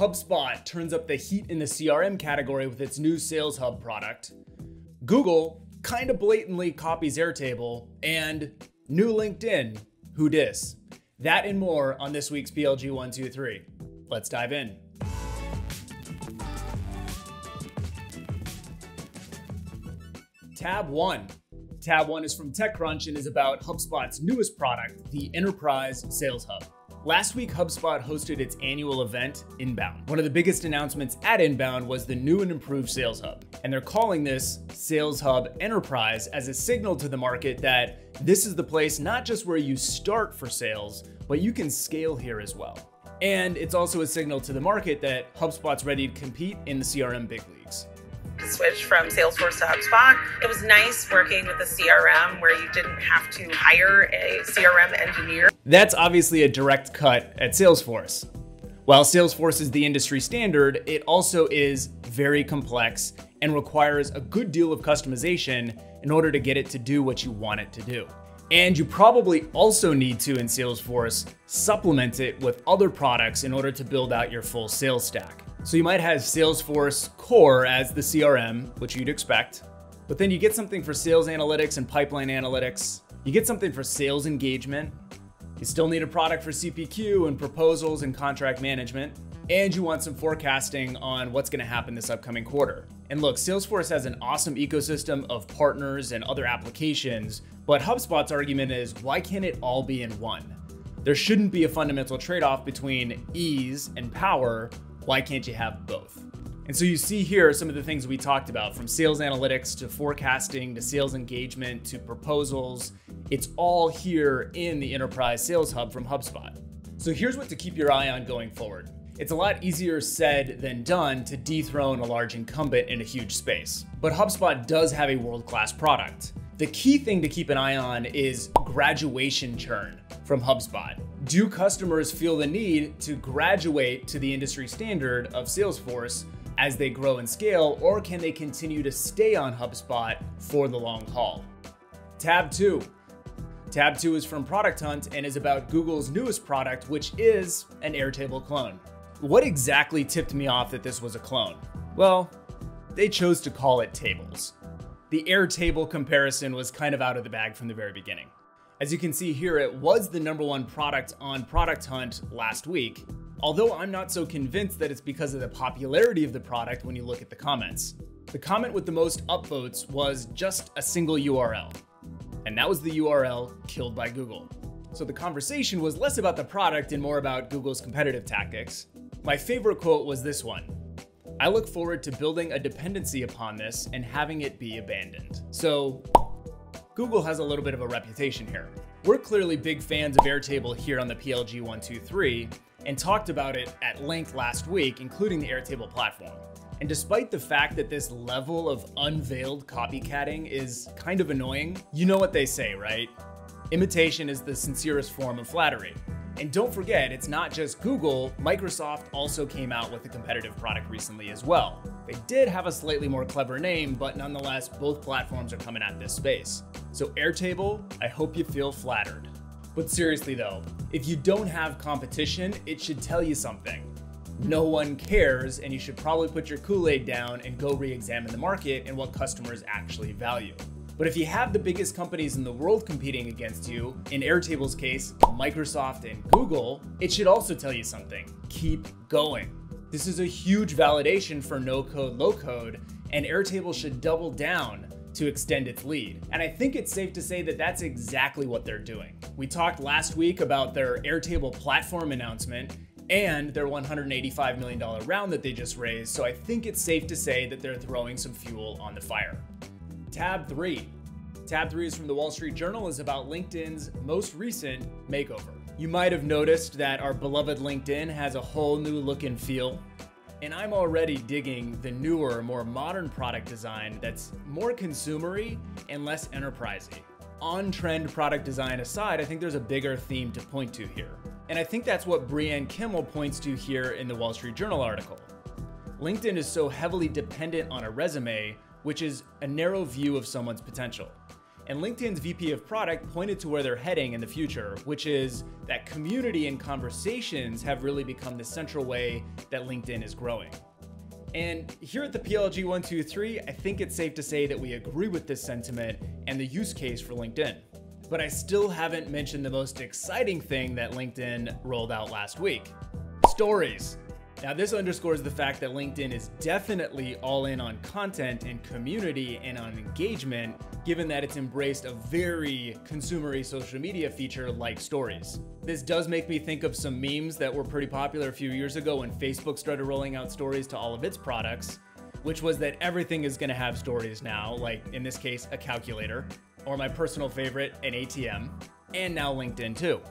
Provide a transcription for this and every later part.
HubSpot turns up the heat in the CRM category with its new Sales Hub product. Google kind of blatantly copies Airtable, and new LinkedIn, who dis? That and more on this week's PLG123. Let's dive in. Tab 1. Tab 1 is from TechCrunch and is about HubSpot's newest product, the Enterprise Sales Hub. Last week, HubSpot hosted its annual event, Inbound. One of the biggest announcements at Inbound was the new and improved Sales Hub. And they're calling this Sales Hub Enterprise as a signal to the market that this is the place not just where you start for sales, but you can scale here as well. And it's also a signal to the market that HubSpot's ready to compete in the CRM big leagues. Switch from Salesforce to HubSpot. It was nice working with a CRM where you didn't have to hire a CRM engineer. That's obviously a direct cut at Salesforce. While Salesforce is the industry standard, it also is very complex and requires a good deal of customization in order to get it to do what you want it to do. And you probably also need to, in Salesforce, supplement it with other products in order to build out your full sales stack. So you might have Salesforce Core as the CRM, which you'd expect, but then you get something for sales analytics and pipeline analytics. You get something for sales engagement. You still need a product for CPQ and proposals and contract management. And you want some forecasting on what's going to happen this upcoming quarter. And look, Salesforce has an awesome ecosystem of partners and other applications, but HubSpot's argument is, why can't it all be in one? There shouldn't be a fundamental trade-off between ease and power. Why can't you have both? And so you see here some of the things we talked about, from sales analytics to forecasting to sales engagement to proposals. It's all here in the Enterprise Sales Hub from HubSpot. So here's what to keep your eye on going forward. It's a lot easier said than done to dethrone a large incumbent in a huge space, but HubSpot does have a world-class product. The key thing to keep an eye on is graduation churn from HubSpot. Do customers feel the need to graduate to the industry standard of Salesforce as they grow and scale, or can they continue to stay on HubSpot for the long haul? Tab 2. Tab 2 is from Product Hunt and is about Google's newest product, which is an Airtable clone. What exactly tipped me off that this was a clone? Well, they chose to call it tables. The Airtable comparison was kind of out of the bag from the very beginning. As you can see here, it was the #1 product on Product Hunt last week, although I'm not so convinced that it's because of the popularity of the product when you look at the comments. The comment with the most upvotes was just a single URL, and that was the URL killed by Google. So the conversation was less about the product and more about Google's competitive tactics. My favorite quote was this one: "I look forward to building a dependency upon this and having it be abandoned." So Google has a little bit of a reputation here. We're clearly big fans of Airtable here on the PLG123 and talked about it at length last week, including the Airtable platform. And despite the fact that this level of unveiled copycatting is kind of annoying, you know what they say, right? Imitation is the sincerest form of flattery. And don't forget, it's not just Google. Microsoft also came out with a competitive product recently as well. They did have a slightly more clever name, but nonetheless, both platforms are coming at this space. So Airtable, I hope you feel flattered. But seriously though, if you don't have competition, it should tell you something. No one cares, and you should probably put your Kool-Aid down and go re-examine the market and what customers actually value. But if you have the biggest companies in the world competing against you, in Airtable's case, Microsoft and Google, it should also tell you something. Keep going. This is a huge validation for no-code, low-code, and Airtable should double down to extend its lead. And I think it's safe to say that that's exactly what they're doing. We talked last week about their Airtable platform announcement and their $185 million round that they just raised, so I think it's safe to say that they're throwing some fuel on the fire. Tab 3. Tab 3 is from the Wall Street Journal, is about LinkedIn's most recent makeover. You might have noticed that our beloved LinkedIn has a whole new look and feel, and I'm already digging the newer, more modern product design that's more consumery and less enterprisey. On-trend product design aside, I think there's a bigger theme to point to here. And I think that's what Brianne Kimmel points to here in the Wall Street Journal article. LinkedIn is so heavily dependent on a resume, which is a narrow view of someone's potential. And LinkedIn's VP of product pointed to where they're heading in the future, which is that community and conversations have really become the central way that LinkedIn is growing. And here at the PLG123, I think it's safe to say that we agree with this sentiment and the use case for LinkedIn. But I still haven't mentioned the most exciting thing that LinkedIn rolled out last week: stories. Now, this underscores the fact that LinkedIn is definitely all in on content and community and on engagement, given that it's embraced a very consumer-y social media feature like stories. This does make me think of some memes that were pretty popular a few years ago when Facebook started rolling out stories to all of its products, which was that everything is going to have stories now, like in this case, a calculator, or my personal favorite, an ATM, and now LinkedIn too.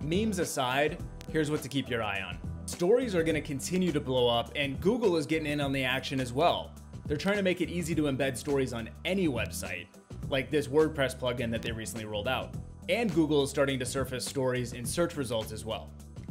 Memes aside, here's what to keep your eye on. Stories are going to continue to blow up, and Google is getting in on the action as well. They're trying to make it easy to embed stories on any website, like this WordPress plugin that they recently rolled out. And Google is starting to surface stories in search results as well.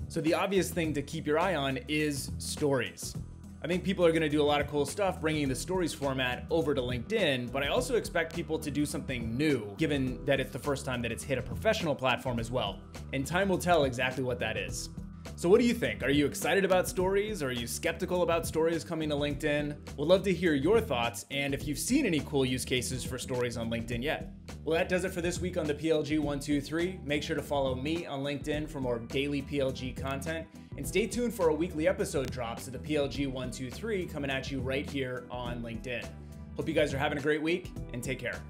So the obvious thing to keep your eye on is stories. I think people are going to do a lot of cool stuff bringing the stories format over to LinkedIn, but I also expect people to do something new, given that it's the first time that it's hit a professional platform as well. And time will tell exactly what that is. So what do you think? Are you excited about stories? Or are you skeptical about stories coming to LinkedIn? We'd love to hear your thoughts, and if you've seen any cool use cases for stories on LinkedIn yet. Well, that does it for this week on the PLG123. Make sure to follow me on LinkedIn for more daily PLG content, and stay tuned for our weekly episode drops of the PLG123 coming at you right here on LinkedIn. Hope you guys are having a great week, and take care.